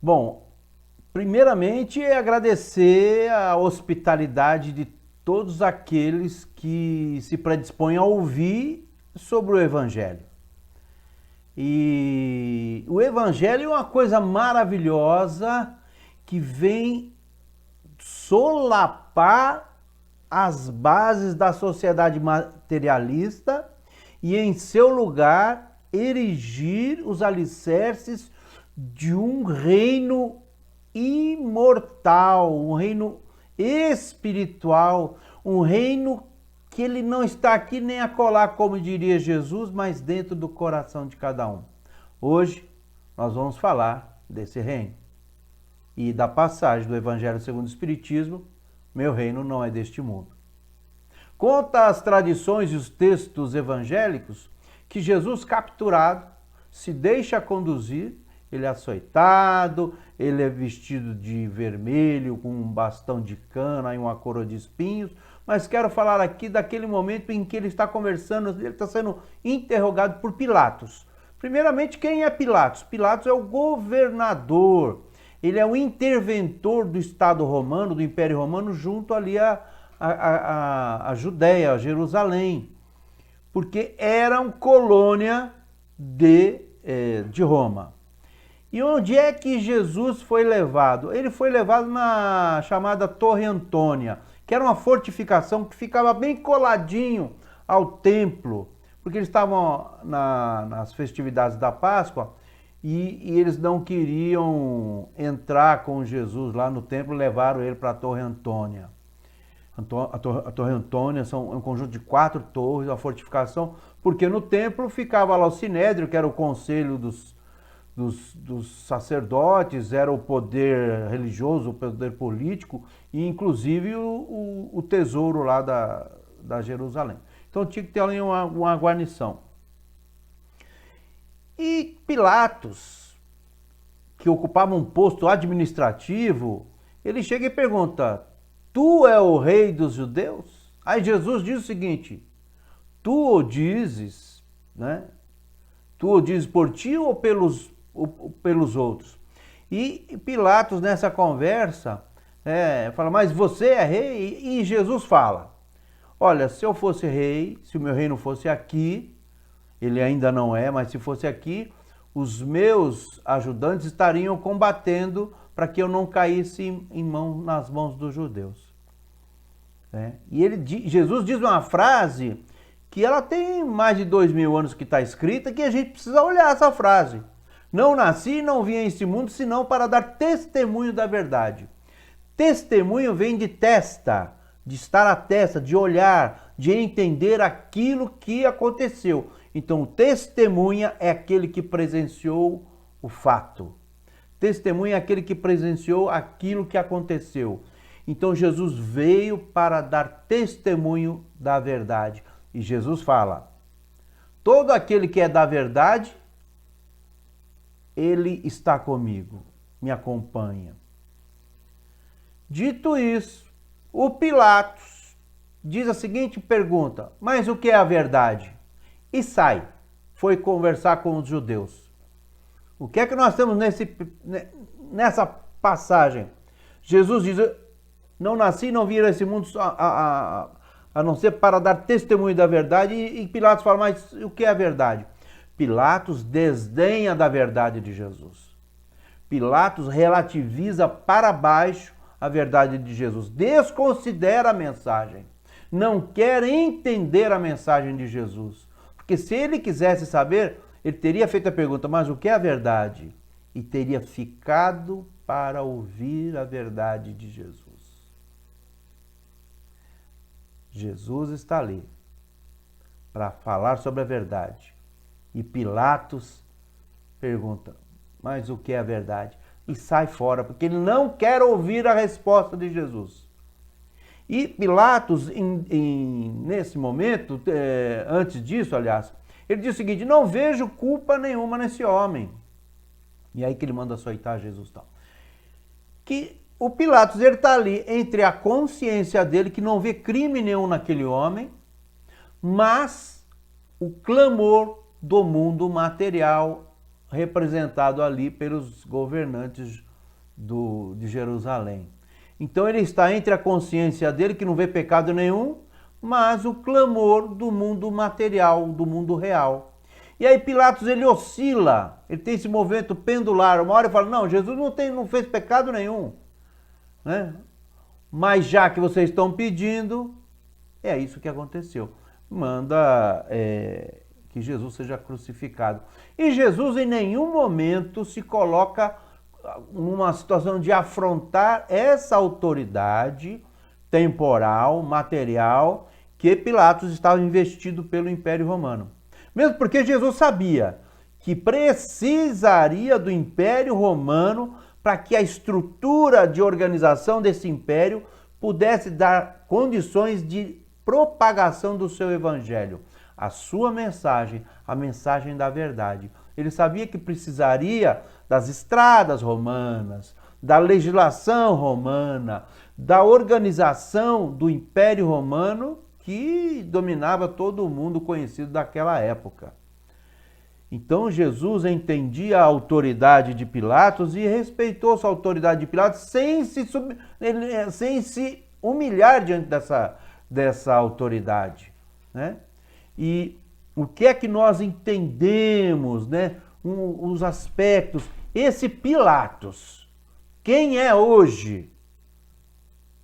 Bom, primeiramente é agradecer a hospitalidade de todos aqueles que se predispõem a ouvir sobre o Evangelho. E o Evangelho é uma coisa maravilhosa que vem solapar as bases da sociedade materialista e, em seu lugar, erigir os alicerces de um reino imortal, um reino espiritual, um reino que ele não está aqui nem acolá, como diria Jesus, mas dentro do coração de cada um. Hoje nós vamos falar desse reino e da passagem do Evangelho segundo o Espiritismo, meu reino não é deste mundo. Conta as tradições e os textos evangélicos que Jesus capturado se deixa conduzir, ele é açoitado, ele é vestido de vermelho com um bastão de cana e uma coroa de espinhos, mas quero falar aqui daquele momento em que ele está conversando, ele está sendo interrogado por Pilatos. Primeiramente, quem é Pilatos? Pilatos é o governador, ele é o interventor do Estado romano, do Império Romano, junto ali a Judéia, a Jerusalém, porque eram colônia de Roma. E onde é que Jesus foi levado? Ele foi levado na chamada Torre Antônia, que era uma fortificação que ficava bem coladinho ao templo, porque eles estavam nas festividades da Páscoa e eles não queriam entrar com Jesus lá no templo, levaram ele para a Torre Antônia. A Torre Antônia é um conjunto de 4 torres, uma fortificação, porque no templo ficava lá o Sinédrio, que era o conselho dos sacerdotes, era o poder religioso, o poder político e inclusive o tesouro lá da Jerusalém. Então tinha que ter ali uma guarnição. E Pilatos, que ocupava um posto administrativo, ele chega e pergunta: tu é o rei dos judeus? Aí Jesus diz o seguinte: tu o dizes, né? Tu o dizes por ti ou pelos outros? E Pilatos, nessa conversa, fala: mas você é rei? E Jesus fala: olha, se eu fosse rei, se o meu reino fosse aqui, ele ainda não é, mas se fosse aqui, os meus ajudantes estariam combatendo para que eu não caísse nas mãos dos judeus. E Jesus diz uma frase que ela tem mais de 2000 anos que está escrita, que a gente precisa olhar essa frase. Não nasci e não vim a este mundo senão para dar testemunho da verdade. Testemunho vem de testa, de estar à testa, de olhar, de entender aquilo que aconteceu. Então, testemunha é aquele que presenciou o fato. Testemunha é aquele que presenciou aquilo que aconteceu. Então, Jesus veio para dar testemunho da verdade. E Jesus fala: todo aquele que é da verdade, ele está comigo, me acompanha. Dito isso, o Pilatos diz a seguinte pergunta: mas o que é a verdade? E sai, foi conversar com os judeus. O que é que nós temos nessa passagem? Jesus diz: não nasci e não vim a esse mundo a não ser para dar testemunho da verdade. E Pilatos fala: mas o que é a verdade? Pilatos desdenha da verdade de Jesus. Pilatos relativiza para baixo a verdade de Jesus, desconsidera a mensagem, não quer entender a mensagem de Jesus. Porque se ele quisesse saber, ele teria feito a pergunta: mas o que é a verdade? E teria ficado para ouvir a verdade de Jesus. Jesus está ali para falar sobre a verdade. E Pilatos pergunta: mas o que é a verdade? E sai fora, porque ele não quer ouvir a resposta de Jesus. E Pilatos, nesse momento, antes disso, aliás, ele diz o seguinte: não vejo culpa nenhuma nesse homem. E aí que ele manda açoitar Jesus. Tal. Que o Pilatos, ele está ali entre a consciência dele, que não vê crime nenhum naquele homem, mas o clamor do mundo material representado ali pelos governantes de Jerusalém. Então ele está entre a consciência dele, que não vê pecado nenhum, mas o clamor do mundo material, do mundo real. E aí Pilatos, ele oscila, ele tem esse movimento pendular. Uma hora ele fala, não, Jesus não fez pecado nenhum, né? Mas já que vocês estão pedindo, é isso que aconteceu. Manda que Jesus seja crucificado. E Jesus em nenhum momento se coloca numa situação de afrontar essa autoridade temporal, material, que Pilatos estava investido pelo Império Romano. Mesmo porque Jesus sabia que precisaria do Império Romano para que a estrutura de organização desse império pudesse dar condições de propagação do seu evangelho, a sua mensagem, a mensagem da verdade. Ele sabia que precisaria das estradas romanas, da legislação romana, da organização do Império Romano que dominava todo o mundo conhecido daquela época. Então Jesus entendia a autoridade de Pilatos e respeitou essa autoridade de Pilatos sem se humilhar diante dessa autoridade, né? E o que é que nós entendemos, né? Os aspectos. Esse Pilatos, quem é hoje?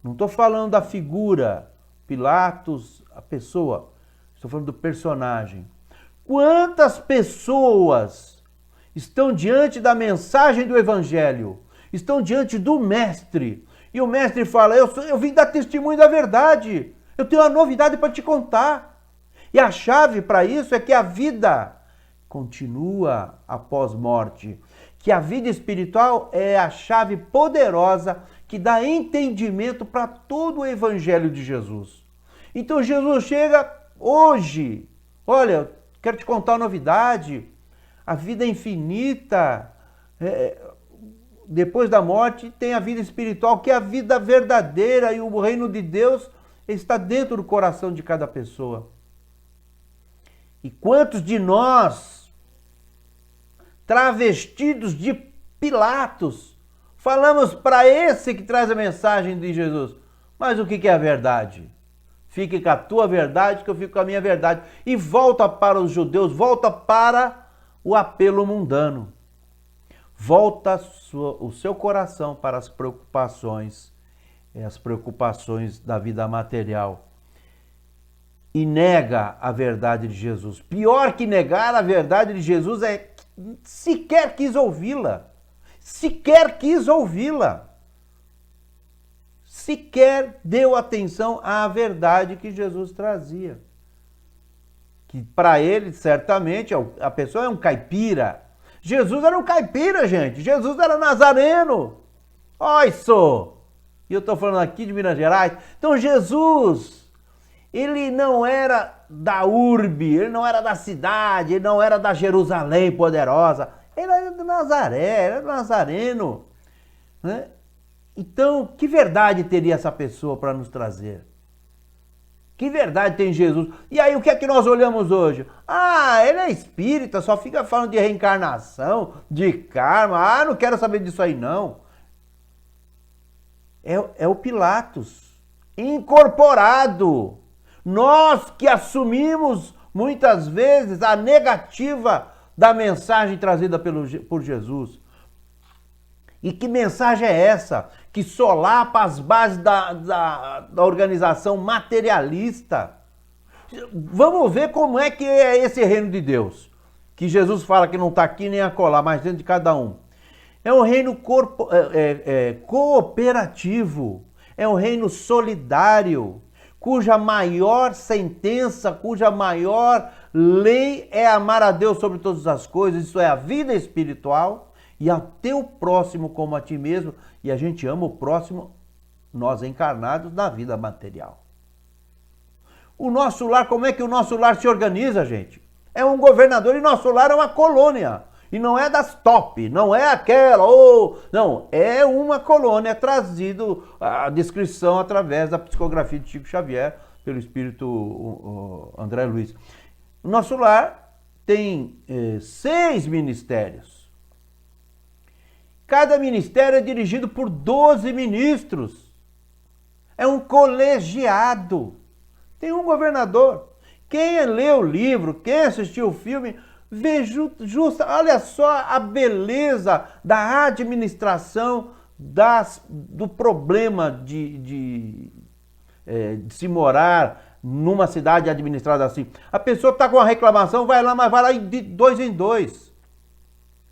Não estou falando da figura, Pilatos, a pessoa. Estou falando do personagem. Quantas pessoas estão diante da mensagem do Evangelho? Estão diante do Mestre. E o Mestre fala, eu vim dar testemunho da verdade. Eu tenho uma novidade para te contar. E a chave para isso é que a vida continua após morte. Que a vida espiritual é a chave poderosa que dá entendimento para todo o Evangelho de Jesus. Então Jesus chega hoje. Olha, quero te contar uma novidade. A vida é infinita. Depois da morte tem a vida espiritual, que é a vida verdadeira, e o reino de Deus está dentro do coração de cada pessoa. E quantos de nós, travestidos de Pilatos, falamos para esse que traz a mensagem de Jesus, mas o que é a verdade? Fique com a tua verdade, que eu fico com a minha verdade. E volta para os judeus, volta para o apelo mundano. Volta o seu coração para as preocupações da vida material. E nega a verdade de Jesus. Pior que negar a verdade de Jesus é sequer quis ouvi-la. Sequer quis ouvi-la. Sequer deu atenção à verdade que Jesus trazia. Que para ele, certamente, a pessoa é um caipira. Jesus era um caipira, gente. Jesus era nazareno. Oi, sou. E eu estou falando aqui de Minas Gerais. Então Jesus, ele não era da urbe, ele não era da cidade, ele não era da Jerusalém poderosa. Ele era de Nazaré, ele era nazareno, né? Então, que verdade teria essa pessoa para nos trazer? Que verdade tem Jesus? E aí, o que é que nós olhamos hoje? Ah, ele é espírita, só fica falando de reencarnação, de karma. Ah, não quero saber disso aí, não. É o Pilatos, incorporado. Nós que assumimos, muitas vezes, a negativa da mensagem trazida por Jesus. E que mensagem é essa? Que solapa as bases da organização materialista. Vamos ver como é que é esse reino de Deus. Que Jesus fala que não está aqui nem acolá, mas dentro de cada um. É um reino cooperativo. É um reino solidário. Cuja maior sentença, cuja maior lei é amar a Deus sobre todas as coisas. Isso é a vida espiritual. E ao teu próximo como a ti mesmo. E a gente ama o próximo, nós encarnados, na vida material. O nosso lar, como é que o nosso lar se organiza, gente? É um governador e nosso lar é uma colônia. E não é das top, não é aquela, não, é uma colônia, trazido a descrição através da psicografia de Chico Xavier, pelo espírito André Luiz. O nosso lar tem 6 ministérios. Cada ministério é dirigido por 12 ministros. É um colegiado. Tem um governador. Quem lê o livro, quem assistiu o filme, vê olha só a beleza da administração do problema de se morar numa cidade administrada assim. A pessoa está com uma reclamação, vai lá, mas vai lá de 2 em 2.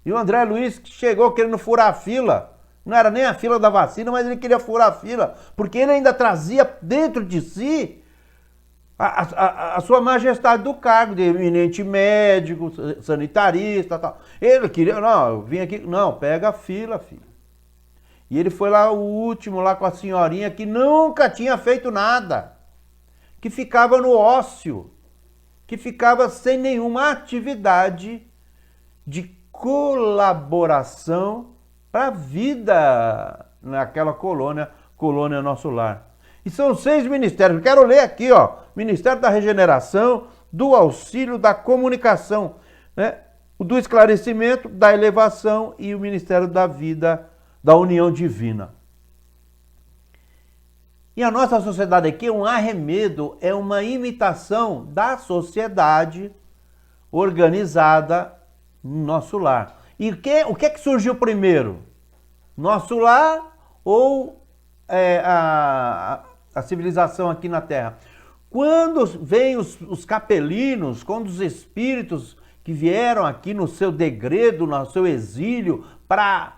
E o André Luiz chegou querendo furar a fila. Não era nem a fila da vacina, mas ele queria furar a fila. Porque ele ainda trazia dentro de si a sua majestade do cargo de eminente médico, sanitarista, tal. Ele queria, não, eu vim aqui, não, pega a fila, filho. E ele foi lá o último, lá com a senhorinha que nunca tinha feito nada. Que ficava no ócio. Que ficava sem nenhuma atividade de colaboração para a vida naquela colônia Nosso Lar. E são 6 ministérios. Eu quero ler aqui, ó. Ministério da Regeneração, do Auxílio, da Comunicação, né? O do Esclarecimento, da Elevação e o Ministério da Vida, da União Divina. E a nossa sociedade aqui é um arremedo, é uma imitação da sociedade organizada no Nosso Lar. E o que é que surgiu primeiro? Nosso Lar ou a civilização aqui na Terra? Quando vêm os capelinos, quando os espíritos que vieram aqui no seu degredo, no seu exílio, para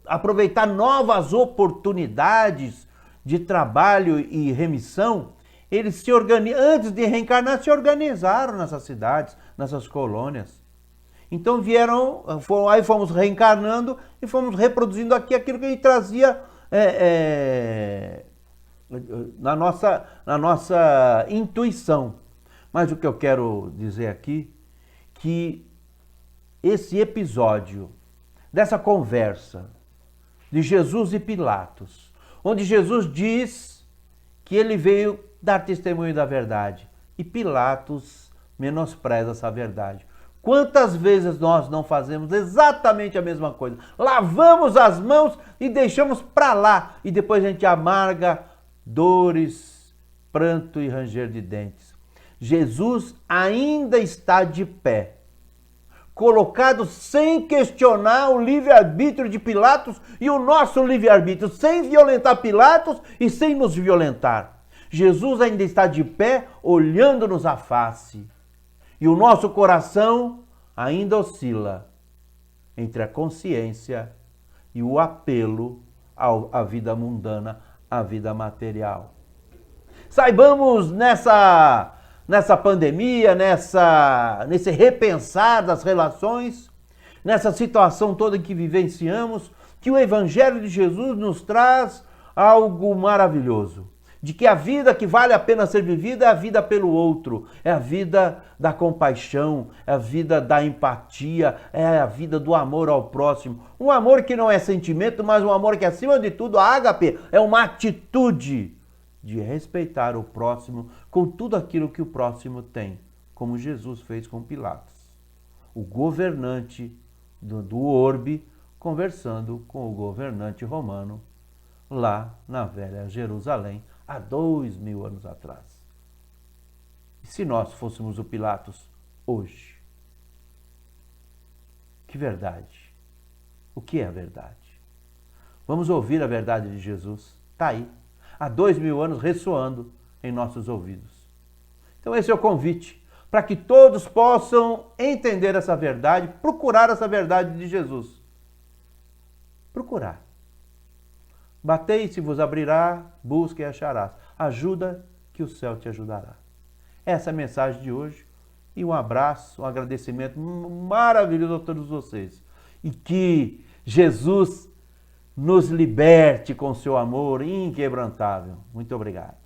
aproveitar novas oportunidades de trabalho e remissão, eles se antes de reencarnar, se organizaram nessas cidades, nessas colônias. Então aí fomos reencarnando e fomos reproduzindo aqui aquilo que a gente trazia na nossa intuição. Mas o que eu quero dizer aqui, que esse episódio dessa conversa de Jesus e Pilatos, onde Jesus diz que ele veio dar testemunho da verdade e Pilatos menospreza essa verdade. Quantas vezes nós não fazemos exatamente a mesma coisa? Lavamos as mãos e deixamos para lá e depois a gente amarga dores, pranto e ranger de dentes. Jesus ainda está de pé, colocado sem questionar o livre-arbítrio de Pilatos e o nosso livre-arbítrio, sem violentar Pilatos e sem nos violentar. Jesus ainda está de pé, olhando-nos à face. E o nosso coração ainda oscila entre a consciência e o apelo à vida mundana, à vida material. Saibamos nessa pandemia, nesse repensar das relações, nessa situação toda que vivenciamos, que o Evangelho de Jesus nos traz algo maravilhoso. De que a vida que vale a pena ser vivida é a vida pelo outro, é a vida da compaixão, é a vida da empatia, é a vida do amor ao próximo. Um amor que não é sentimento, mas um amor que, acima de tudo, a ágape é uma atitude de respeitar o próximo com tudo aquilo que o próximo tem, como Jesus fez com Pilatos. O governante do orbe conversando com o governante romano lá na velha Jerusalém, há 2000 anos atrás. E se nós fôssemos o Pilatos hoje? Que verdade? O que é a verdade? Vamos ouvir a verdade de Jesus. Está aí, há 2000 anos ressoando em nossos ouvidos. Então esse é o convite, para que todos possam entender essa verdade, procurar essa verdade de Jesus. Procurar. Batei e se vos abrirá, busque e acharás. Ajuda que o céu te ajudará. Essa é a mensagem de hoje. E um abraço, um agradecimento maravilhoso a todos vocês. E que Jesus nos liberte com seu amor inquebrantável. Muito obrigado.